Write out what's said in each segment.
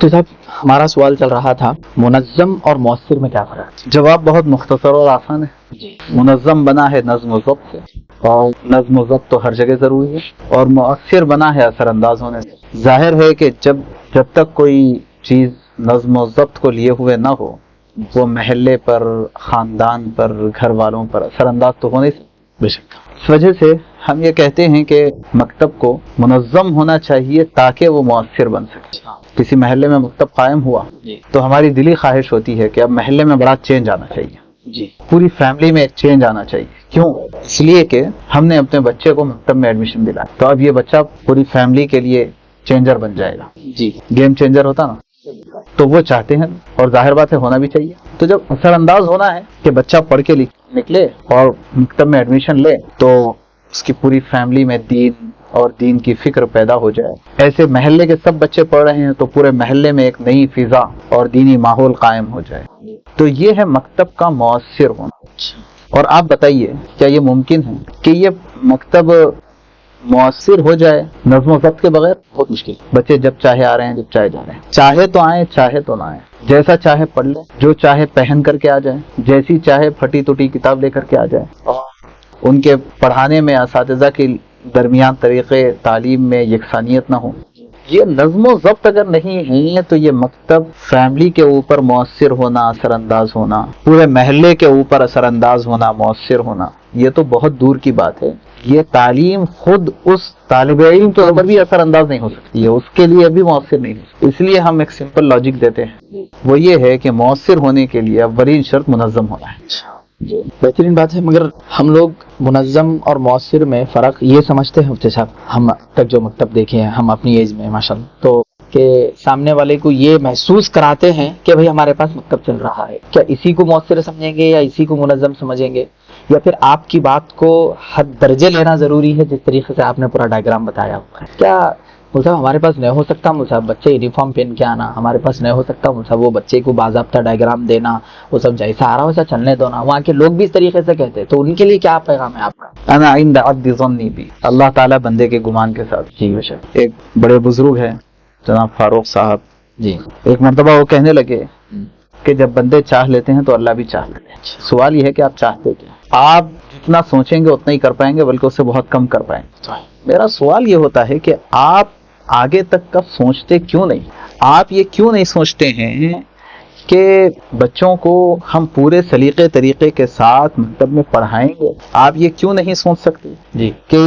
تو صاحب ہمارا سوال چل رہا تھا منظم اور مؤثر میں کیا فرق ہے؟ جواب بہت مختصر اور آسان ہے. جی منظم بنا ہے نظم و ضبط سے، اور نظم و ضبط تو ہر جگہ ضروری ہے، اور مؤثر بنا ہے اثر انداز ہونے سے. ظاہر ہے کہ جب تک کوئی چیز نظم و ضبط کو لیے ہوئے نہ ہو، وہ محلے پر، خاندان پر، گھر والوں پر اثر انداز تو ہونے سے. بے شک. اس وجہ سے ہم یہ کہتے ہیں کہ مکتب کو منظم ہونا چاہیے تاکہ وہ مؤثر بن سکے. کسی محلے میں مکتب قائم ہوا جی تو ہماری دلی خواہش ہوتی ہے کہ اب محلے میں بڑا چینج آنا چاہیے، جی پوری فیملی میں ایک چینج آنا چاہیے. کیوں؟ اس لیے کہ ہم نے اپنے بچے کو مکتب میں ایڈمیشن دلایا، تو اب یہ بچہ پوری فیملی کے لیے چینجر بن جائے گا. جی گیم چینجر ہوتا نا، تو وہ چاہتے ہیں، اور ظاہر بات ہے ہونا بھی چاہیے. تو جب اثر انداز ہونا ہے کہ بچہ پڑھ کے نکلے اور مکتب میں ایڈمیشن لے، تو اس کی پوری فیملی میں دین اور دین کی فکر پیدا ہو جائے. ایسے محلے کے سب بچے پڑھ رہے ہیں تو پورے محلے میں ایک نئی فضا اور دینی ماحول قائم ہو جائے. تو یہ ہے مکتب کا مؤثر ہونا. اور آپ بتائیے کیا یہ ممکن ہے کہ یہ مکتب مؤثر ہو جائے نظم و ضبط کے بغیر؟ بہت مشکل. بچے جب چاہے آ رہے ہیں، جب چاہے جا رہے ہیں، چاہے تو آئیں چاہے تو نہ آئیں، جیسا چاہے پڑھ لیں، جو چاہے پہن کر کے آ جائیں، جیسی چاہے پھٹی ٹوٹی کتاب لے کر کے آ جائیں. ان کے پڑھانے میں اساتذہ کے درمیان طریقے تعلیم میں یکسانیت نہ ہو. یہ نظم و ضبط اگر نہیں ہے تو یہ مکتب فیملی کے اوپر مؤثر ہونا، اثر انداز ہونا، پورے محلے کے اوپر اثر انداز ہونا، مؤثر ہونا، یہ تو بہت دور کی بات ہے. یہ تعلیم خود اس طالب علم کے اوپر بھی اثر انداز نہیں ہو سکتی ہے، اس کے لیے بھی مؤثر نہیں ہو سکتی. اس لیے ہم ایک سمپل لاجک دیتے ہیں، وہ یہ ہے کہ مؤثر ہونے کے لیے اولین شرط منظم ہونا ہے. جی بہترین بات ہے. مگر ہم لوگ منظم اور مؤثر میں فرق یہ سمجھتے ہیں مفتی صاحب، ہم تک جو مکتب دیکھے ہیں ہم اپنی ایج میں ماشاءاللہ، تو کہ سامنے والے کو یہ محسوس کراتے ہیں کہ بھئی ہمارے پاس مکتب چل رہا ہے. کیا اسی کو مؤثر سمجھیں گے یا اسی کو منظم سمجھیں گے، یا پھر آپ کی بات کو حد درجے لینا ضروری ہے جس طریقے سے آپ نے پورا ڈائیگرام بتایا ہوا ہے؟ کیا صاحب ہمارے پاس نہیں ہو سکتا صاحب بچے یونیفارم پہن کے آنا، ہمارے پاس نہیں ہو سکتا صاحب وہ بچے کو باضابطہ ڈائیگرام دینا، وہ سب جیسا آ رہا ویسا چلنے دو نا؟ وہاں کے لوگ بھی اس طریقے سے کہتے ہیں، تو ان کے لیے کیا پیغام ہے آپ کا؟ انا عند عبد ظنی بی، اللہ تعالیٰ بندے کے گمان کے ساتھ. جی بے شک. ایک بڑے بزرگ ہیں جناب فاروق صاحب، جی ایک مرتبہ وہ کہنے لگے کہ جب بندے چاہ لیتے ہیں تو اللہ بھی چاہ لیتے ہیں. سوال یہ ہے کہ آپ چاہتے کیا؟ آپ جتنا سوچیں گے اتنا ہی کر پائیں گے، بلکہ اس سے بہت کم کر پائیں گے. میرا سوال یہ ہوتا ہے کہ آپ آگے تک کا سوچتے کیوں نہیں؟ آپ یہ کیوں نہیں سوچتے ہیں کہ بچوں کو ہم پورے سلیقے طریقے کے ساتھ مکتب میں پڑھائیں گے؟ آپ یہ کیوں نہیں سوچ سکتے جی کہ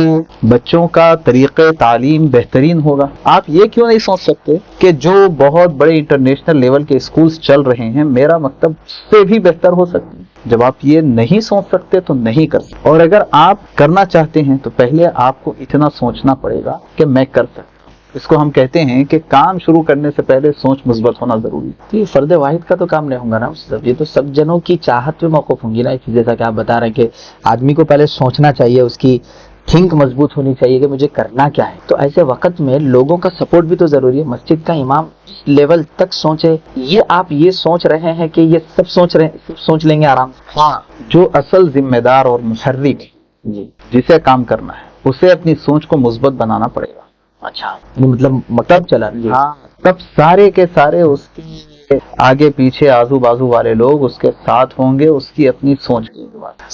بچوں کا طریقہ تعلیم بہترین ہوگا؟ آپ یہ کیوں نہیں سوچ سکتے کہ جو بہت بڑے انٹرنیشنل لیول کے اسکولز چل رہے ہیں میرا مکتب سے بھی بہتر ہو سکتے ہیں؟ جب آپ یہ نہیں سوچ سکتے تو نہیں کر سکتے، اور اگر آپ کرنا چاہتے ہیں تو پہلے آپ کو اتنا سوچنا پڑے گا کہ میں کر سکتا. اس کو ہم کہتے ہیں کہ کام شروع کرنے سے پہلے سوچ مثبت ہونا ضروری ہے. تو یہ فرد واحد کا تو کام نہیں ہوگا نا، یہ تو سب جنوں کی چاہت پہ موقف ہوں گی نا. جیسا کہ آپ بتا رہے ہیں کہ آدمی کو پہلے سوچنا چاہیے، اس کی تھنک مضبوط ہونی چاہیے کہ مجھے کرنا کیا ہے. تو ایسے وقت میں لوگوں کا سپورٹ بھی تو ضروری ہے. مسجد کا امام لیول تک سوچے، یہ آپ یہ سوچ رہے ہیں کہ یہ سب سوچ لیں گے آرام سے؟ ہاں، جو اصل ذمہ دار اور محرک جی جسے کام کرنا ہے اسے اپنی سوچ کو مثبت بنانا پڑے گا. اچھا، مطلب مکتب چلا. ہاں، تب سارے کے سارے اس کے آگے پیچھے آزو بازو والے لوگ اس کے ساتھ ہوں گے، اس کی اپنی سوچ کی.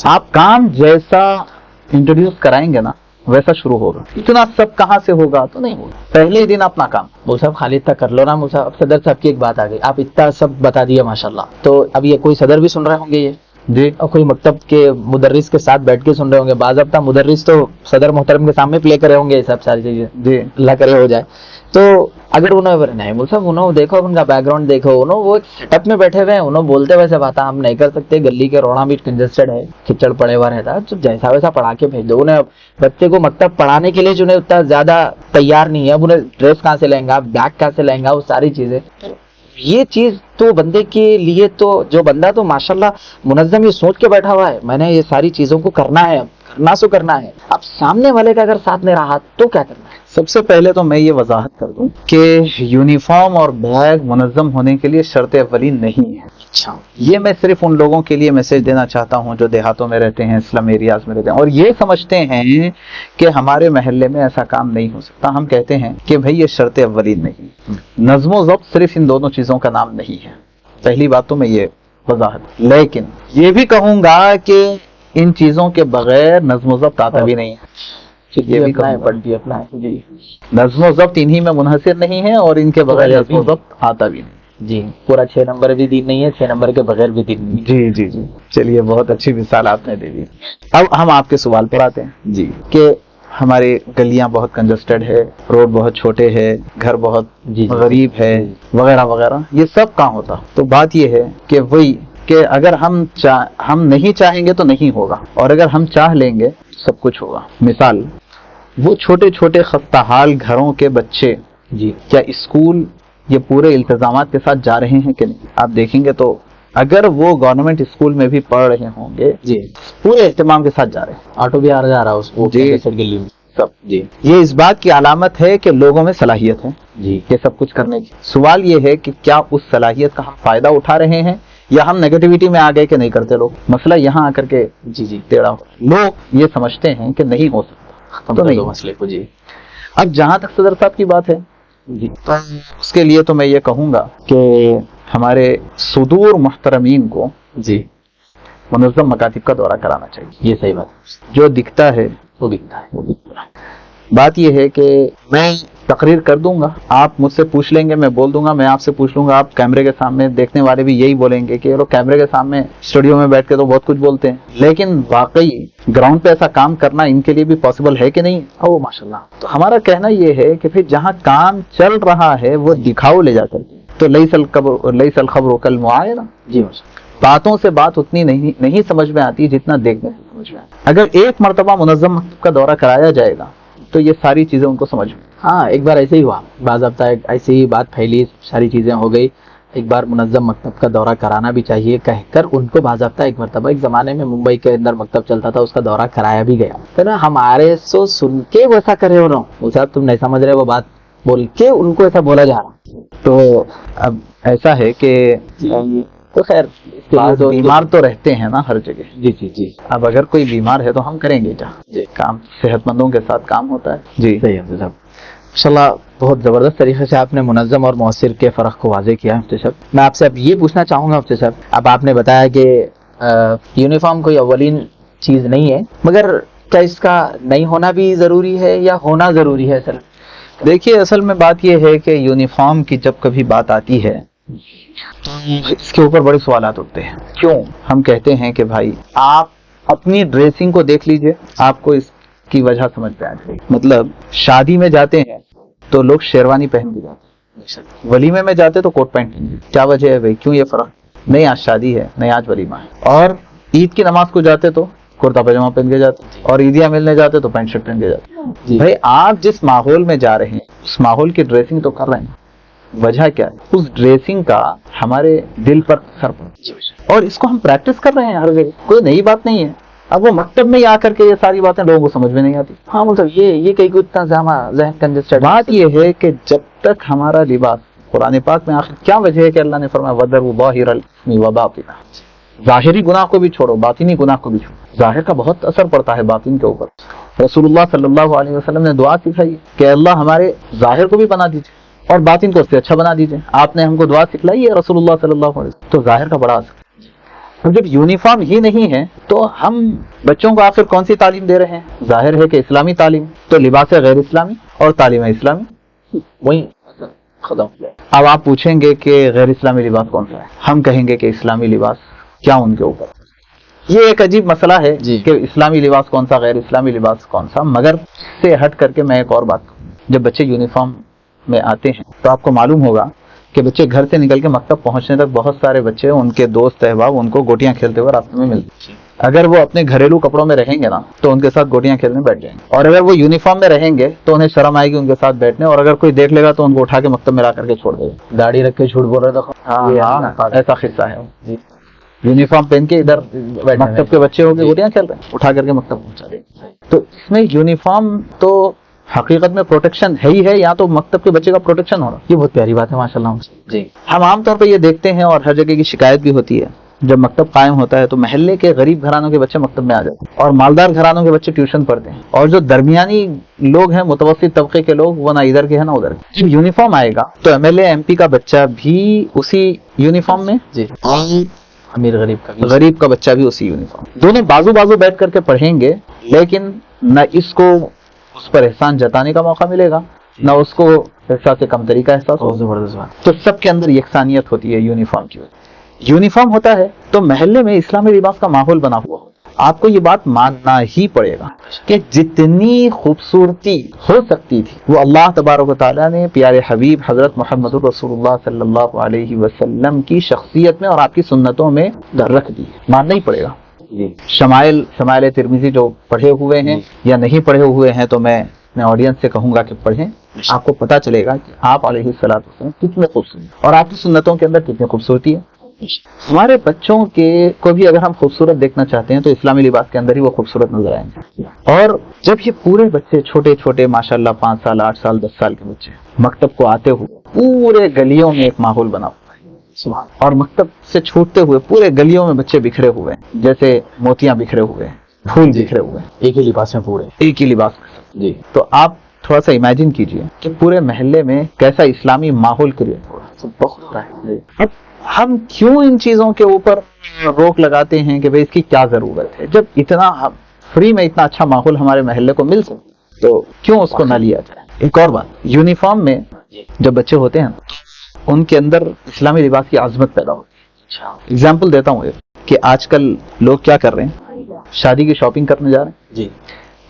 آپ کام جیسا انٹروڈیوس کرائیں گے نا ویسا شروع ہوگا. اتنا سب کہاں سے ہوگا؟ تو نہیں ہوگا. پہلے ہی دن اپنا کام وہ صاحب خالد تک کر لو نا. اب صدر صاحب کی ایک بات آ گئی، آپ اتنا سب بتا دیا ماشاءاللہ، تو اب یہ کوئی صدر بھی سن رہے ہوں گے یہ جی، اور کوئی مکتب کے مدرس کے ساتھ بیٹھ کے سن رہے ہوں گے. باضابطہ مدرس تو صدر محترم کے سامنے پلے کرے ہوں گے یہ سب ساری چیزیں. جی، اللہ کرے ہو جائے. تو اگر انہوں نہیں بول صاحب، انہوں دیکھو ان کا بیک گراؤنڈ دیکھو، انہوں وہ ایک سیٹ اپ میں بیٹھے ہوئے ہیں، انہوں بولتے ویسے بات ہم نہیں کر سکتے، گلی کے روڑا بھی کنجسٹڈ ہے، کھچڑ پڑے ہوا رہتا ہے، تو جیسا ویسا پڑھا کے بھیج دو. انہیں بچے کو مکتب پڑھانے کے لیے جو انہیں اتنا زیادہ تیار نہیں ہے، اب انہیں ڈریس کہاں سے لیں گا، بیگ کہاں سے لیں گا، وہ ساری چیزیں. یہ چیز تو بندے کے لیے، تو جو بندہ تو ماشاءاللہ منظم یہ سوچ کے بیٹھا ہوا ہے میں نے یہ ساری چیزوں کو کرنا ہے، کرنا سو کرنا ہے، اب سامنے والے کا اگر ساتھ نہیں رہا تو کیا کرنا ہے؟ سب سے پہلے تو میں یہ وضاحت کر دوں کہ یونیفارم اور بیگ منظم ہونے کے لیے شرط اولین نہیں ہے. اچھا یہ میں صرف ان لوگوں کے لیے میسج دینا چاہتا ہوں جو دیہاتوں میں رہتے ہیں، اسلم ایریاز میں رہتے ہیں اور یہ سمجھتے ہیں کہ ہمارے محلے میں ایسا کام نہیں ہو سکتا. ہم کہتے ہیں کہ بھائی یہ شرط اولین نہیں. نظم و ضبط صرف ان دونوں چیزوں کا نام نہیں ہے. پہلی بات تو میں یہ وضاحت، لیکن یہ بھی کہوں گا کہ ان چیزوں کے بغیر نظم و ضبط آتا بھی نہیں ہے. یہ بھی کہوں گا جی نظم و ضبط انہی میں منحصر نہیں ہے اور ان کے بغیر نظم و ضبط آتا بھی نہیں. جی پورا 6 نمبر بھی دین نہیں ہے، 6 نمبر کے بغیر بھی دین نہیں ہے. جی جی جی چلیے بہت اچھی مثال آپ نے دے دی. اب ہم آپ کے سوال پر آتے ہیں جی کہ ہماری گلیاں بہت کنجسٹڈ ہے، روڈ بہت چھوٹے ہے، گھر بہت جی غریب ہے وغیرہ وغیرہ، یہ سب کہاں ہوتا؟ تو بات یہ ہے کہ وہی کہ اگر ہم نہیں چاہیں گے تو نہیں ہوگا، اور اگر ہم چاہ لیں گے سب کچھ ہوگا. مثال، وہ چھوٹے چھوٹے خستہ حال گھروں کے بچے جی کیا اسکول یہ پورے التزامات کے ساتھ جا رہے ہیں کہ نہیں؟ آپ دیکھیں گے تو اگر وہ گورنمنٹ اسکول میں بھی پڑھ رہے ہوں گے جی پورے اہتمام کے ساتھ جا رہے ہیں. آٹو بھی آ رہا ہے اس کو جی. گلی میں سب جی یہ اس بات کی علامت ہے کہ لوگوں میں صلاحیت ہے جی یہ سب کچھ کرنے کی. سوال یہ ہے کہ کیا اس صلاحیت کا ہم فائدہ اٹھا رہے ہیں یا ہم نیگیٹیوٹی میں آ گئے کہ نہیں کرتے لوگ. مسئلہ یہاں آ کر کے جی جی ٹیڑھا ہو. لوگ یہ سمجھتے ہیں کہ نہیں ہو سکتا تو نہیں. مسئلے کو جی اب جہاں تک صدر صاحب کی بات ہے جی اس کے لیے تو میں یہ کہوں گا کہ ہمارے صدور محترمین کو جی منظم مکاتب کا دورہ کرانا چاہیے. یہ صحیح بات جو دکھتا ہے وہ دکھتا ہے. بات یہ ہے کہ میں تقریر کر دوں گا، آپ مجھ سے پوچھ لیں گے، میں بول دوں گا، میں آپ سے پوچھ لوں گا، آپ کیمرے کے سامنے، دیکھنے والے بھی یہی بولیں گے کہ یہ لوگ کیمرے کے سامنے اسٹوڈیو میں بیٹھ کے تو بہت کچھ بولتے ہیں، لیکن واقعی گراؤنڈ پہ ایسا کام کرنا ان کے لیے بھی پاسبل ہے کہ نہیں؟ او ماشاء اللہ. تو ہمارا کہنا یہ ہے کہ پھر جہاں کام چل رہا ہے وہ دکھاؤ لے جا کر کے. تو لیس الخبر کالمعائنہ، جی ماشاء باتوں سے بات اتنی نہیں سمجھ میں آتی جتنا دیکھنے سے سمجھ میں آتی. اگر ایک مرتبہ منظم مکتب کا دورہ کرایا جائے گا تو یہ ساری چیزیں ان کو سمجھ میں. ہاں ایک بار ایسے ہی ہوا، باضابطہ ایسی ہی بات پھیلی، ساری چیزیں ہو گئی. ایک بار منظم مکتب کا دورہ کرانا بھی چاہیے کہہ کر ان کو باضابطہ ایک مرتبہ ایک زمانے میں ممبئی کے اندر مکتب چلتا تھا، اس کا دورہ کرایا بھی گیا. تو نا ہمارے سو سن کے ویسا کرے ہو رہا صاحب، تم نہیں سمجھ رہے وہ بات بول کے ان کو ایسا بولا جا رہا. تو اب ایسا ہے کہ تو خیر بیمار تو رہتے ہیں نا ہر جگہ. جی جی جی اب اگر کوئی بیمار ہے تو ہم کریں گے جہاں کام صحت مندوں کے ساتھ کام ہوتا ہے. جی صحیح ہے صاحب. ماشاءاللہ بہت زبردست طریقے سے آپ نے منظم اور مؤثر کے فرق کو واضح کیا مفتی صاحب. میں آپ سے اب یہ پوچھنا چاہوں گا مفتی صاحب، اب آپ نے بتایا کہ یونیفارم کوئی اولین چیز نہیں ہے، مگر کیا اس کا نہیں ہونا بھی ضروری ہے یا ہونا ضروری ہے؟ سر دیکھیے اصل میں بات یہ ہے کہ یونیفارم کی جب کبھی بات آتی ہے تو اس کے اوپر بڑے سوالات اٹھتے ہیں. کیوں؟ ہم کہتے ہیں کہ بھائی آپ اپنی ڈریسنگ کو دیکھ لیجئے، آپ کو اس کی وجہ سمجھ میں آ جائے گی. مطلب شادی میں جاتے ہیں تو لوگ شیروانی پہن کے جاتے ہیں، ولیمے میں جاتے تو کوٹ پینٹ. کیا وجہ ہے بھائی؟ کیوں یہ فرق؟ نہیں آج شادی ہے، نہیں آج ولیمہ ہے. اور عید کی نماز کو جاتے تو کرتا پاجامہ پہن کے جاتے، اور عیدیاں ملنے جاتے تو پینٹ شرٹ پہن کے جاتے. بھائی آپ جس ماحول میں جا رہے ہیں اس ماحول کی ڈریسنگ تو کر رہے ہیں. وجہ کیا ہے؟ اس ڈریسنگ کا ہمارے دل پر اثر پڑتا، اور اس کو ہم پریکٹس کر رہے ہیں ہر جگہ. کوئی نئی بات نہیں ہے. اب وہ مکتب میں آ کر کے یہ ساری باتیں لوگوں کو سمجھ میں نہیں آتی. ہاں مطلب یہ کہیں کو اتنا ذہن کنجسٹڈ. بات یہ ہے کہ جب تک ہمارا لباس قرآن پاک میں آخر کیا وجہ ہے کہ اللہ نے فرمایا وَذَرُوا ظَاهِرَ الْإِثْمِ وَبَاطِنَهُ، ظاہری گناہ کو بھی چھوڑو، باطنی گناہ کو بھی چھوڑو. ظاہر کا بہت اثر پڑتا ہے باطن کے اوپر. رسول اللہ صلی اللہ علیہ وسلم نے دعا سکھائی کہ اللہ ہمارے ظاہر کو بھی بنا دیجیے اور باطن کو اس سے اچھا بنا دیجیے. آپ نے ہم کو دعا سکھلائی ہے رسول اللہ صلی اللہ علیہ وسلم. تو ظاہر کا بڑا اثر. اور جب یونیفارم ہی نہیں ہے تو ہم بچوں کو آخر کون سی تعلیم دے رہے ہیں؟ ظاہر ہے کہ اسلامی تعلیم. تو لباس غیر اسلامی اور تعلیم اسلامی وہی ختم. اب آپ پوچھیں گے کہ غیر اسلامی لباس کون سا ہے؟ ہم کہیں گے کہ اسلامی لباس. کیا ان کے اوپر؟ یہ ایک عجیب مسئلہ ہے کہ اسلامی لباس کون سا، غیر اسلامی لباس کون سا. مگر سے ہٹ کر کے میں ایک اور بات کروں. جب بچے یونیفارم میں آتے ہیں تو آپ کو معلوم ہوگا کہ بچے گھر سے نکل کے مکتب پہنچنے تک بہت سارے بچے، ان کے دوست احباب ان کو گوٹیاں کھیلتے ہوئے راستے میں ملتے ہیں. اگر وہ اپنے گھریلو کپڑوں میں رہیں گے نا تو ان کے ساتھ گوٹیاں کھیلنے بیٹھ جائیں گے، اور اگر وہ یونیفارم میں رہیں گے تو انہیں شرم آئے گی ان کے ساتھ بیٹھنے، اور اگر کوئی دیکھ لے گا تو ان کو اٹھا کے مکتب میں لا کر کے چھوڑ دے گا. داڑھی رکھ کے جھوٹ بول رہا تھا. ہاں ایسا قصہ ہے. یونیفارم پہن کے ادھر مکتب کے بچے ہو کے گوٹیاں کھیل رہے ہیں، اٹھا کر کے مکتب پہنچا دیں. تو اس میں یونیفارم تو حقیقت میں پروٹیکشن ہے ہی ہے، یا تو مکتب کے بچے کا پروٹیکشن ہو رہا. یہ بہت پیاری بات ہے ماشاء اللہ. جی ہم عام طور پہ یہ دیکھتے ہیں اور ہر جگہ کی شکایت بھی ہوتی ہے، جب مکتب قائم ہوتا ہے تو محلے کے غریب گھرانوں کے بچے مکتب میں آ جاتے ہیں اور مالدار گھرانوں کے بچے ٹیوشن پڑھتے ہیں، اور جو درمیانی لوگ ہیں، متوسط طبقے کے لوگ، وہ نہ ادھر کے ہیں نہ ادھر کے. جب یونیفارم آئے گا تو M L A M P کا بچہ بھی اسی یونیفارم میں، جی، امیر غریب کا بھی. غریب کا بچہ بھی اسی یونیفارم. دونوں بازو بازو بیٹھ کر کے پڑھیں گے، لیکن نہ اس کو اس پر احسان جتانے کا موقع ملے گا، نہ اس کو احساس کمتری کا احساس بہت ہوگا. زبردست بات. تو سب کے اندر یکسانیت ہوتی ہے یونیفارم کی وجہ. یونیفارم ہوتا ہے تو محلے میں اسلامی لباس کا ماحول بنا ہوا ہوتا ہے. آپ کو یہ بات ماننا ہی پڑے گا کہ جتنی خوبصورتی ہو سکتی تھی وہ اللہ تبارک و تعالیٰ نے پیارے حبیب حضرت محمد رسول اللہ صلی اللہ علیہ وسلم کی شخصیت میں اور آپ کی سنتوں میں رکھ دی. ماننا ہی پڑے گا. شمائل ترمذی جو پڑھے ہوئے ہیں یا نہیں پڑھے ہوئے ہیں تو میں آڈینس سے کہوں گا کہ پڑھیں. آپ کو پتا چلے گا کہ آپ علیہ الصلوۃ والسلام کتنے خوبصورت اور آپ کی سنتوں کے اندر کتنی خوبصورتی ہے. ہمارے بچوں کو بھی اگر ہم خوبصورت دیکھنا چاہتے ہیں تو اسلامی لباس کے اندر ہی وہ خوبصورت نظر آئیں گے. اور جب یہ پورے بچے چھوٹے چھوٹے ماشاءاللہ 5 سال 8 سال 10 سال کے بچے مکتب کو آتے ہوئے پورے گلیوں میں ایک ماحول بنا ہوا ہے، اور مکتب سے چھوٹتے ہوئے پورے گلیوں میں بچے بکھرے ہوئے ہیں، جیسے موتیاں بکھرے ہوئے ہیں، پھول بکھرے ہوئے ہیں، ایک ہی لباس میں پورے ایک ہی لباس میں. جی. تو آپ تھوڑا سا امیجن کیجئے کہ پورے محلے میں کیسا اسلامی ماحول کریٹ ہو رہا ہے. اب ہم کیوں ان چیزوں کے اوپر روک لگاتے ہیں کہ بھئی اس کی کیا ضرورت ہے، جب اتنا فری میں اتنا اچھا ماحول ہمارے محلے کو مل سکے تو کیوں اس کو نہ لیا جائے. ایک اور بات، یونیفارم میں جب بچے ہوتے ہیں ان کے اندر اسلامی لباس کی عظمت پیدا ہوتی ہے. اگزامپل دیتا ہوں کہ آج کل لوگ کیا کر رہے ہیں، شادی کی شاپنگ کرنے جا رہے ہیں، جی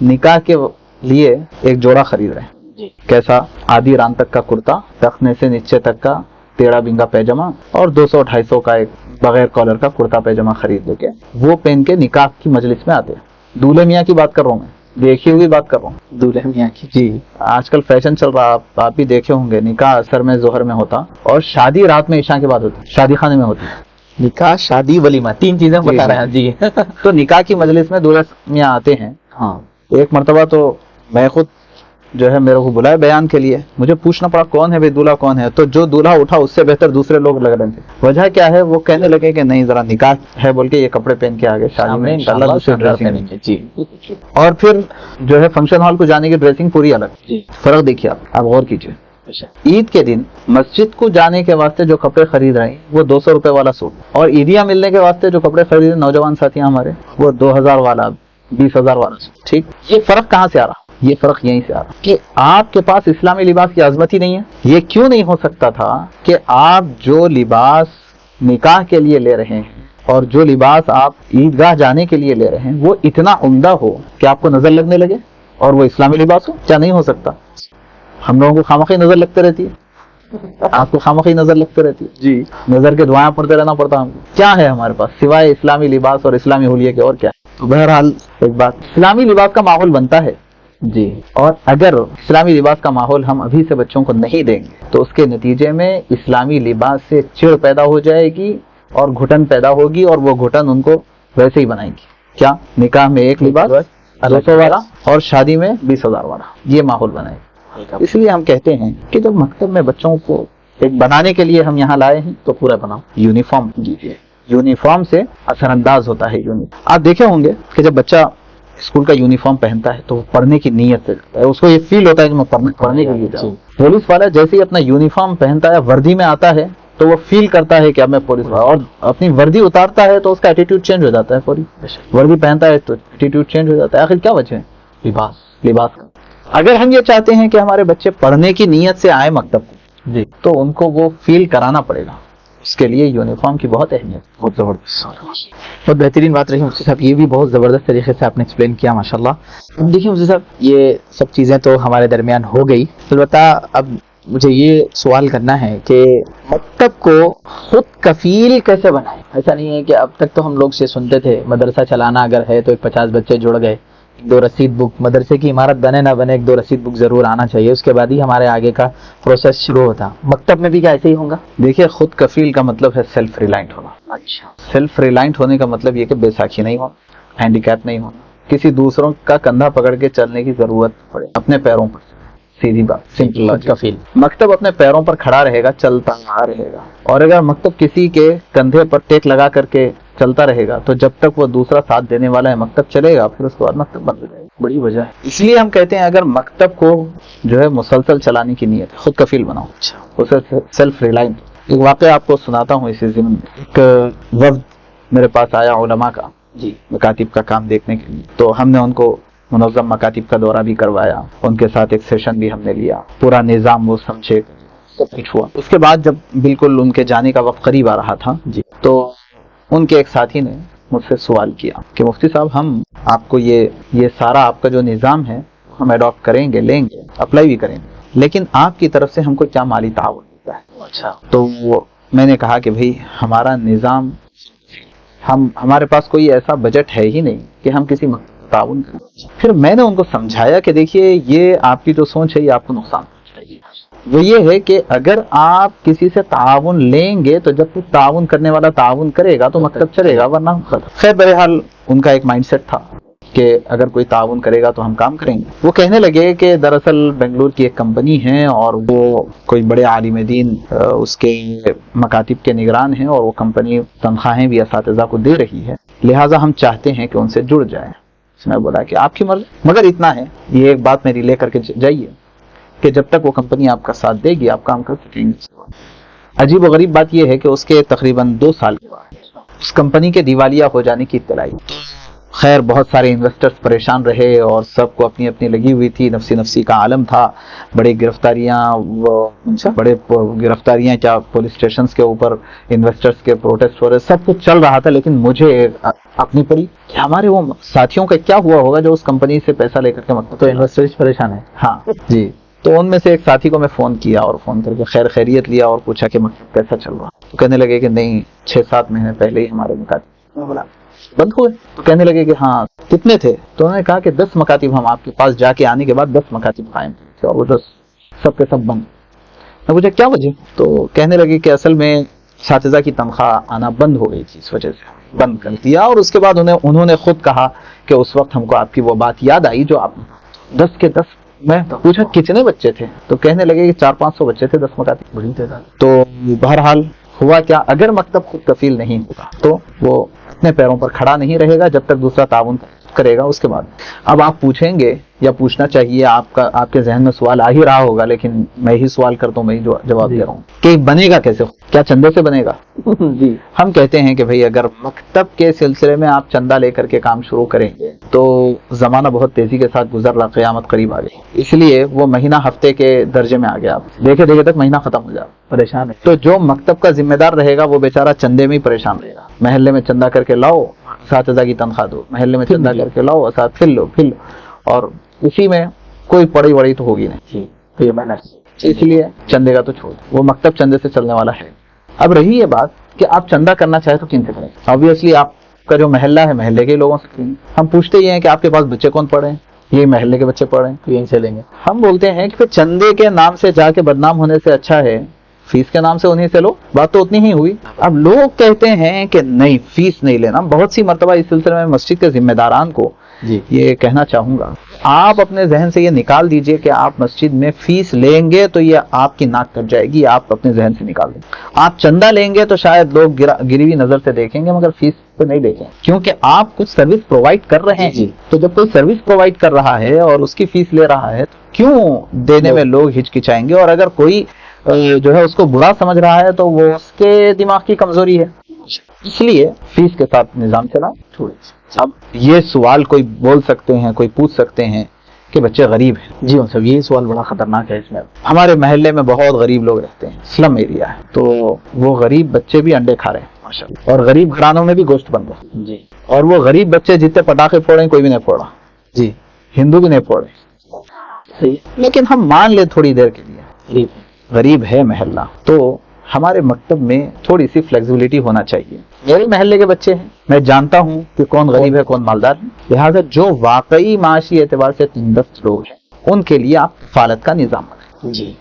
نکاح کے لیے ایک جوڑا خرید رہے ہیں. جی. کیسا، آدھی ران تک کا کرتا، ٹخنے سے نیچے تک کا ٹیڑھا بنگا پیجامہ، اور 200-250 کا ایک بغیر کالر کا کرتا پیجامہ خرید لے کے وہ پہن کے نکاح کی مجلس میں آتے ہیں. دولہے میاں کی بات کر رہا ہوں، میں دیکھی ہوئی بات کر رہا ہوں. دولہے میاں کی. جی، آج کل فیشن چل رہا، آپ بھی دیکھے ہوں گے، نکاح اثر میں ظہر میں ہوتا اور شادی رات میں عشاء کے بعد ہوتی، شادی خانے میں ہوتی. نکاح، شادی، ولیمہ، 3 چیزیں بتا رہے ہیں. جی. تو نکاح کی مجلس میں دولہے میاں آتے ہیں. ہاں. ایک مرتبہ تو میں خود جو ہے میرے کو بلایا بیان کے لیے، مجھے پوچھنا پڑا کون ہے بھائی دولہا کون ہے، تو جو دولہا اٹھا اس سے بہتر دوسرے لوگ لگ رہے تھے. وجہ کیا ہے، وہ کہنے لگے کہ نہیں ذرا نکاح ہے بول کے یہ کپڑے پہن کے آگے شادی میں انشاءاللہ دوسری ڈریسنگ. جی. اور پھر جو ہے فنکشن ہال کو جانے کی ڈریسنگ پوری الگ. جی. فرق دیکھیے آپ غور کیجیے. عید کے دن مسجد کو جانے کے واسطے جو کپڑے خرید رہے ہیں وہ 200 روپے والا سوٹ، اور عیدیاں ملنے کے واسطے جو کپڑے خرید رہے نوجوان ساتھی ہمارے وہ 2000 والا 20,000 والا سوٹ. ٹھیک، یہ فرق کہاں سے آ رہا؟ یہ فرق یہیں سے آ رہا کہ آپ کے پاس اسلامی لباس کی عظمت ہی نہیں ہے. یہ کیوں نہیں ہو سکتا تھا کہ آپ جو لباس نکاح کے لیے لے رہے ہیں اور جو لباس آپ عیدگاہ جانے کے لیے لے رہے ہیں وہ اتنا عمدہ ہو کہ آپ کو نظر لگنے لگے اور وہ اسلامی لباس ہو؟ کیا نہیں ہو سکتا؟ ہم لوگوں کو خامخواہ نظر لگتے رہتی ہے، آپ کو خامخواہ نظر لگتے رہتی ہے. جی. نظر کے دعائیں پڑھتے رہنا پڑتا ہم کو. کیا ہے ہمارے پاس سوائے اسلامی لباس اور اسلامی حلیے کے، اور کیا ہے؟ تو بہرحال ایک بات، اسلامی لباس کا ماحول بنتا ہے. جی. اور اگر اسلامی لباس کا ماحول ہم ابھی سے بچوں کو نہیں دیں گے تو اس کے نتیجے میں اسلامی لباس سے چڑ پیدا ہو جائے گی اور گھٹن پیدا ہوگی، اور وہ گھٹن ان کو ویسے ہی بنائیں گی. کیا؟ نکاح میں ایک لباس 200 والا اور شادی میں 20,000 والا، یہ ماحول بنائے گی. اس لیے ہم کہتے ہیں کہ جب مکتب میں بچوں کو ایک بنانے کے لیے ہم یہاں لائے ہیں تو پورا بناؤ. یونیفارم دیجیے، یونیفارم سے اثر انداز ہوتا ہے. آپ دیکھے ہوں گے کہ جب بچہ اسکول کا یونیفارم پہنتا ہے تو وہ پڑھنے کی نیت سے کرتا ہے، اس کو یہ فیل ہوتا ہے کہ میں پڑھنے کے لیے جاؤں. پولیس والا جیسے ہی اپنا یونیفارم پہنتا ہے، وردی میں آتا ہے تو وہ فیل کرتا ہے کہ اب میں پولیس والا، اور اپنی وردی اتارتا ہے تو اس کا ایٹیٹیوڈ چینج ہو جاتا ہے. پوری وردی پہنتا ہے تو ایٹیٹیوڈ چینج ہو جاتا ہے. آخر کیا وجہ ہے؟ لباس کا. اگر ہم یہ چاہتے ہیں کہ ہمارے بچے پڑھنے کی نیت سے آئے مکتب کو، جی، تو ان کو وہ فیل کرانا پڑے گا. اس کے لیے یونیفارم کی بہت اہمیت. بہت زبردست، بہت بہترین بات رہی مفتی صاحب. یہ بھی بہت زبردست طریقے سے آپ نے ایکسپلین کیا ماشاءاللہ. دیکھیے مفتی صاحب، یہ سب چیزیں تو ہمارے درمیان ہو گئی، البتہ اب مجھے یہ سوال کرنا ہے کہ مکتب کو خود کفیل کیسے بنائیں. ایسا نہیں ہے کہ اب تک تو ہم لوگ سے سنتے تھے مدرسہ چلانا اگر ہے تو ایک 50 بچے جڑ گئے، 2 رسید بک، مدرسے کی عمارت بنے نہ بنے 2 رسید بک ضرور آنا چاہیے، اس کے بعد ہی ہمارے آگے کا پروسیس شروع ہوتا. مکتب میں بھی کیا ایسے ہی ہوگا؟ دیکھیے، خود کفیل کا مطلب ہے سیلف ریلائنٹ ہونا. اچھا. سیلف ریلائنٹ ہونے کا مطلب یہ کہ بے ساکھی نہیں ہونا، ہینڈی کیپ نہیں ہونا، کسی دوسروں کا کندھا پکڑ کے چلنے کی ضرورت پڑے، اپنے پیروں پر. سیدھی بات، سمپل خود کفیل. مکتب اپنے پیروں پر کھڑا رہے گا، چلتا رہے گا. اور اگر مکتب کسی کے کندھے پر ٹیک لگا کر کے چلتا رہے گا تو جب تک وہ دوسرا ساتھ دینے والا ہے مکتب چلے گا، پھر اس کے بعد مکتب بند ہو جائے گا. بڑی وجہ ہے. اس لیے ہم کہتے ہیں اگر مکتب کو جو ہے مسلسل چلانے کی نیت ہے، خود کفیل بناؤ، اچھا. اسے سیلف ریلائنٹ. ایک واقعہ آپ کو سناتا ہوں اسی ضمن میں. ایک وفد میرے پاس آیا علماء کا، جی. مکاتب کا کام دیکھنے کے لیے. تو ہم نے ان کو منظم مکاتب کا دورہ بھی کروایا، ان کے ساتھ ایک سیشن بھی ہم نے لیا، پورا نظام وہ سمجھے، سب کچھ ہوا. اس کے بعد جب بالکل ان کے جانے کا وقت قریب آ رہا تھا جی. تو ان کے ایک ساتھی نے مجھ سے سوال کیا کہ مفتی صاحب، ہم آپ کو یہ سارا آپ کا جو نظام ہے ہم اڈاپٹ کریں گے، لیں گے، اپلائی بھی کریں گے، لیکن آپ کی طرف سے ہم کو کیا مالی تعاون ملتا ہے؟ اچھا. تو میں نے کہا کہ بھئی ہمارا نظام، ہمارے پاس کوئی ایسا بجٹ ہے ہی نہیں کہ ہم کسی تعاون کریں. پھر میں نے ان کو سمجھایا کہ دیکھیے یہ آپ کی جو سوچ ہے یہ آپ کو نقصان پہنچائے گی. وہ یہ ہے کہ اگر آپ کسی سے تعاون لیں گے تو جب تک تعاون کرنے والا تعاون کرے گا تو مکتب چلے گا، ورنہ خیر بہرحال ان کا ایک مائنڈ سیٹ تھا کہ اگر کوئی تعاون کرے گا تو ہم کام کریں گے. وہ کہنے لگے کہ دراصل بنگلور کی ایک کمپنی ہے اور وہ کوئی بڑے عالم دین اس کے مکاتب کے نگران ہیں، اور وہ کمپنی تنخواہیں بھی اساتذہ کو دے رہی ہے، لہٰذا ہم چاہتے ہیں کہ ان سے جڑ جائیں. اس نے بولا کہ آپ کی مرضی، مگر اتنا ہے، یہ ایک بات میری لے کر کے جائیے کہ جب تک وہ کمپنی آپ کا ساتھ دے گی آپ کام کر سکیں گے. عجیب و غریب بات یہ ہے کہ اس کے تقریباً 2 سال کے بعد اس کمپنی کے دیوالیہ ہو جانے کی اطلاع آئی. خیر بہت سارے انویسٹرز پریشان رہے اور سب کو اپنی اپنی لگی ہوئی تھی، نفسی کا عالم تھا. بڑے گرفتاریاں کیا پولیس اسٹیشنز کے اوپر انویسٹرز کے پروٹیسٹ ہو رہے، سب کچھ چل رہا تھا. لیکن مجھے اپنی پڑی کہ ہمارے وہ ساتھیوں کا کیا ہوا ہوگا جو اس کمپنی سے پیسہ لے کر کے مطلب تو انویسٹرز پریشان ہے. ہاں جی. تو ان میں سے ایک ساتھی کو میں فون کیا اور فون کر کے خیر خیریت لیا اور پوچھا کہ مکتب کیسا چل رہا. تو کہنے لگے کہ نہیں 6-7 مہینے پہلے ہی ہمارے مکاتب بند ہوئے. تو کہنے لگے کہ ہاں کتنے تھے؟ تو انہوں نے کہا کہ 10 مکاتب ہم آپ کے پاس جا کے آنے کے بعد 10 مکاتب قائم تھے اور وہ 10 سب کے سب بند. میں پوچھا کیا وجہ؟ تو کہنے لگے کہ اصل میں اساتذہ کی تنخواہ آنا بند ہو گئی تھی، اس وجہ سے بند کر دیا. اور اس کے بعد انہوں نے خود کہا کہ اس وقت ہم کو آپ کی وہ بات یاد آئی جو آپ 10 کے 10. میں پوچھا کتنے بچے تھے؟ تو کہنے لگے کہ 400-500 بچے تھے، 10 مکاتب. بڑی تعداد. تو بہرحال ہوا کیا، اگر مکتب خود کفیل نہیں ہوگا تو وہ اپنے پیروں پر کھڑا نہیں رہے گا جب تک دوسرا تعاون کرے گا. اس کے بعد اب آپ پوچھیں گے یا پوچھنا چاہیے، آپ کے ذہن میں سوال آ ہی رہا ہوگا، لیکن میں ہی سوال کرتا ہوں، میں ہی جواب دے رہا ہوں کہ بنے گا کیسے؟ کیا چندے سے بنے گا؟ جی. ہم کہتے ہیں کہ بھئی اگر مکتب کے سلسلے میں آپ چندہ لے کر کے کام شروع کریں گے تو زمانہ بہت تیزی کے ساتھ گزر رہا، قیامت قریب آ گئی. اس لیے وہ مہینہ ہفتے کے درجے میں آ گیا، آپ دیکھے تک مہینہ ختم ہو جائے، پریشان ہے. تو جو مکتب کا ذمہ دار رہے گا وہ بیچارہ چندے میں ہی پریشان رہے گا. محلے میں چندہ کر کے لاؤ، اساتذہ کی تنخواہ دو، محلے میں چندہ کر کے لاؤ، اساتذہ پھر لو، اور اسی میں کوئی پڑی وڑی تو ہوگی نہیں. تو یہ محنت، اس لیے چندے کا تو چھوڑ، وہ مکتب چندے سے چلنے والا ہے. اب رہی یہ بات کہ آپ چندہ کرنا چاہے تو کن سے کریں؟ آبویسلی آپ کا جو محلہ ہے محلے کے لوگوں سے کریں. ہم پوچھتے یہ ہیں کہ آپ کے پاس بچے کون پڑھے ہیں؟ یہ محلے کے بچے پڑھے ہیں، تو یہیں سے لیں گے. ہم بولتے ہیں کہ پھر چندے کے نام سے جا کے بدنام ہونے سے اچھا ہے فیس کے نام سے انہیں سے لو. بات تو اتنی ہی ہوئی. اب لوگ کہتے ہیں کہ نہیں فیس نہیں لینا. بہت سی مرتبہ اس سلسلے میں مسجد کے ذمہ داران کو جی یہ کہنا چاہوں گا، آپ اپنے ذہن سے یہ نکال دیجئے کہ آپ مسجد میں فیس لیں گے تو یہ آپ کی ناک کٹ جائے گی. آپ اپنے ذہن سے نکال دیں. آپ چندہ لیں گے تو شاید لوگ گری ہوئی نظر سے دیکھیں گے، مگر فیس تو نہیں دیکھیں، کیونکہ آپ کچھ سروس پرووائڈ کر رہے ہیں. جی. تو جب کوئی سروس پرووائڈ کر رہا ہے اور اس کی فیس لے رہا ہے تو کیوں دینے میں لوگ ہچکچائیں گے؟ اور اگر کوئی جو ہے اس کو برا سمجھ رہا ہے تو وہ اس کے دماغ کی کمزوری ہے. اس لیے فیس کے ساتھ نظام چلا. اب یہ سوال کوئی بول سکتے ہیں، کوئی پوچھ سکتے ہیں کہ بچے غریب ہیں. جی صاحب، یہ سوال بڑا خطرناک ہے. اس میں ہمارے محلے میں بہت غریب لوگ رہتے ہیں، سلم ایریا ہے، تو وہ غریب بچے بھی انڈے کھا رہے ہیں ماشاءاللہ، اور غریب گھرانوں میں بھی گوشت بن رہا ہے. جی. اور وہ غریب بچے جتنے پٹاخے پھوڑے کوئی بھی نہیں پھوڑا. جی. ہندو بھی نہیں پھوڑے. صحیح. لیکن ہم مان لیں تھوڑی دیر کے لیے غریب ہے محلہ، تو ہمارے مکتب میں تھوڑی سی فلیکسیبلٹی ہونا چاہیے. میرے محلے کے بچے ہیں، میں جانتا ہوں کہ کون غریب ہے کون مالدار ہے، لہٰذا جو واقعی معاشی اعتبار سے تندرست لوگ ہیں ان کے لیے آپ کفالت کا نظام رکھیں. جی.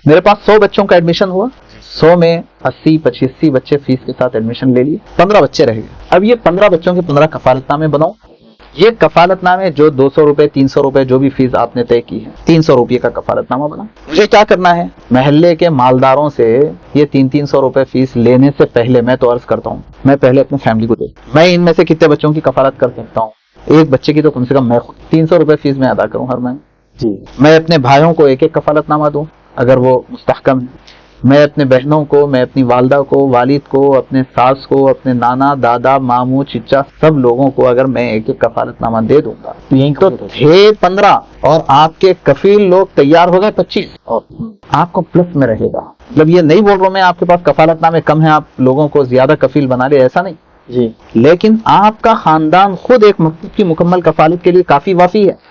میرے پاس 100 بچوں کا ایڈمیشن ہوا، 100 میں 80-85 بچے فیس کے ساتھ ایڈمیشن لے لیے، 15 بچے رہ گئے. اب یہ 15 بچوں کے 15 کفالت نامے بناؤ. یہ کفالت نامے جو 200 روپے 300 روپے جو بھی فیس آپ نے طے کی ہے، 300 روپے کا کفالت نامہ بنا. مجھے کیا کرنا ہے؟ محلے کے مالداروں سے یہ 300 روپے فیس لینے سے پہلے میں تو عرض کرتا ہوں میں پہلے اپنی فیملی کو دے، میں ان میں سے کتنے بچوں کی کفالت کر سکتا ہوں. ایک بچے کی تو کم سے کم میں خود 300 روپے فیس میں ادا کروں ہر مہینے. جی میں اپنے بھائیوں کو ایک کفالت نامہ دوں اگر وہ مستحکم ہے. میں اپنے بہنوں کو، میں اپنی والدہ کو، والد کو، اپنے ساس کو، اپنے نانا دادا ماموں چچا سب لوگوں کو اگر میں ایک کفالت نامہ دے دوں گا تو تھے 15 اور آپ کے کفیل لوگ تیار ہو گئے 25 اور آپ کو پلس میں رہے گا. مطلب یہ نہیں بول رہا ہوں میں آپ کے پاس کفالت نامے کم ہیں آپ لوگوں کو زیادہ کفیل بنا لے، ایسا نہیں جی. لیکن آپ کا خاندان خود ایک مکتب کی مکمل کفالت کے لیے کافی وافی ہے.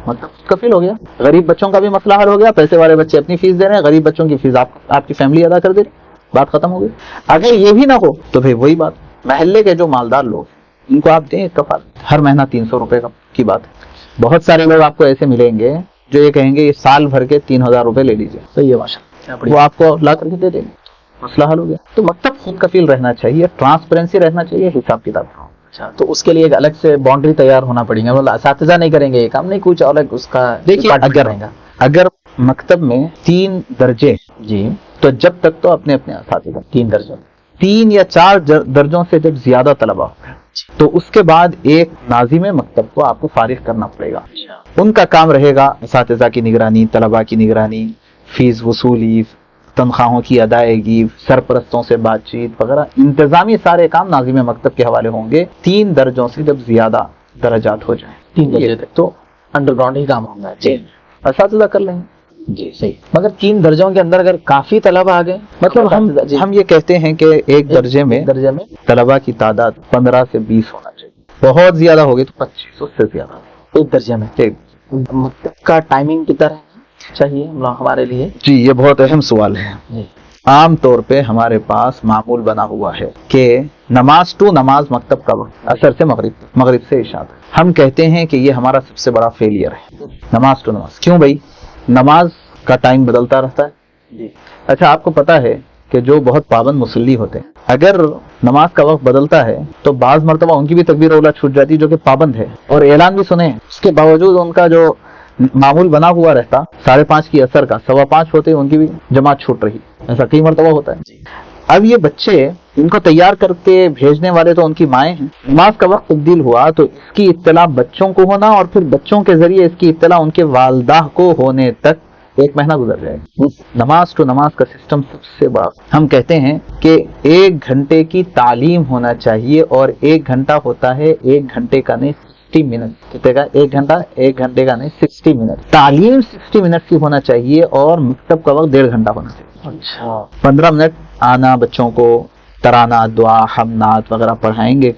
مطلب کفیل ہو گیا، غریب بچوں کا بھی مسئلہ حل ہو گیا، پیسے والے بچے اپنی فیس دے رہے ہیں، غریب بچوں کی فیس آپ کی فیملی ادا کر دے رہی، بات ختم ہو گئی. اگر یہ بھی نہ ہو تو پھر وہی بات، محلے کے جو مالدار لوگ ان کو آپ دیں ایک کفالت ہر مہینہ 300 روپے کی بات ہے. بہت سارے لوگ آپ کو ایسے ملیں گے جو یہ کہیں گے یہ سال بھر کے 3000 روپے لے لیجیے، صحیح ہے ماشاء اللہ. وہ آپ کو لا کر کے دے دیں گے، مسئلہ حل ہو گیا. تو مکتب خود کفیل رہنا چاہیے، ٹرانسپیرنسی رہنا چاہیے، حساب کتاب. اچھا، تو اس کے لیے ایک الگ سے باؤنڈری تیار ہونا پڑیں گا، مطلب اساتذہ نہیں کریں گے یہ کام، نہیں کچھ الگ اس کا دیکھیے اگر مکتب میں 3 درجے جی تو جب تک تو اپنے اپنے اساتذہ 3 درجوں 3 یا 4 درجوں سے جب زیادہ طلبہ ہو تو اس کے بعد ایک ناظم مکتب کو آپ کو فارغ کرنا پڑے گا. ان کا کام رہے گا اساتذہ کی نگرانی، طلبہ کی نگرانی، فیس وصولی، تنخواہوں کی ادائیگی، سرپرستوں سے بات چیت وغیرہ، انتظامی سارے کام ناظم مکتب کے حوالے ہوں گے. 3 درجوں سے جب زیادہ درجات ہو جائیں 3 درجے تک تو انڈر گراؤنڈ ہی کام ہوگا. جی اساتذہ کر لیں گے. جی صحیح. مگر 3 درجوں کے اندر اگر کافی طلبہ آ گئے، مطلب ہم یہ کہتے ہیں کہ ایک درجے میں طلبہ کی تعداد 15 سے 20 ہونا چاہیے. بہت زیادہ ہوگی تو 25 سے زیادہ ایک درجے میں. مکتب کا ٹائمنگ کتنا چاہیے ہمارے لیے؟ جی یہ بہت اہم سوال ہے. جی. عام طور پہ ہمارے پاس معمول بنا ہوا ہے کہ نماز ٹو نماز مکتب کا وقت عصر سے مغرب سے عشاء. ہم کہتے ہیں کہ یہ ہمارا سب سے بڑا فیلئر ہے، نماز ٹو نماز. کیوں بھائی؟ نماز کا ٹائم بدلتا رہتا ہے. جی. اچھا آپ کو پتا ہے کہ جو بہت پابند مصلی ہوتے ہیں اگر نماز کا وقت بدلتا ہے تو بعض مرتبہ ان کی بھی تکبیر اولا چھوٹ جاتی جو کہ پابند ہے اور اعلان بھی سنے، اس کے باوجود ان کا جو معمول بنا ہوا رہتا 5:30 کی عصر کا 5:15 ہوتے ان کی بھی جماعت چھوٹ رہی. ایسا کئی مرتبہ ہوتا ہے. اب یہ بچے ان کو تیار کر کے بھیجنے والے تو ان کی مائیں ہیں. نماز کا وقت تبدیل ہوا تو اس کی اطلاع بچوں کو ہونا اور پھر بچوں کے ذریعے اس کی اطلاع ان کے والدہ کو ہونے تک 1 مہینہ گزر جائے گا. نماز ٹو نماز کا سسٹم سب سے بڑا. ہم کہتے ہیں کہ 1 گھنٹے کی تعلیم ہونا چاہیے اور 1 گھنٹہ ہوتا ہے 1 گھنٹے کا نہیں 60 منٹ. کتنے کا 1 گھنٹہ؟ 1 گھنٹے کا نہیں 60 منٹ. تعلیم 60 منٹ کی ہونا چاہیے اور مکتب کا وقت 1.5 گھنٹہ ہونا چاہیے. اچھا. 15 منٹ آنا، بچوں کو ترانہ، دعا، حمد، نعت وغیرہ پڑھائیں گے.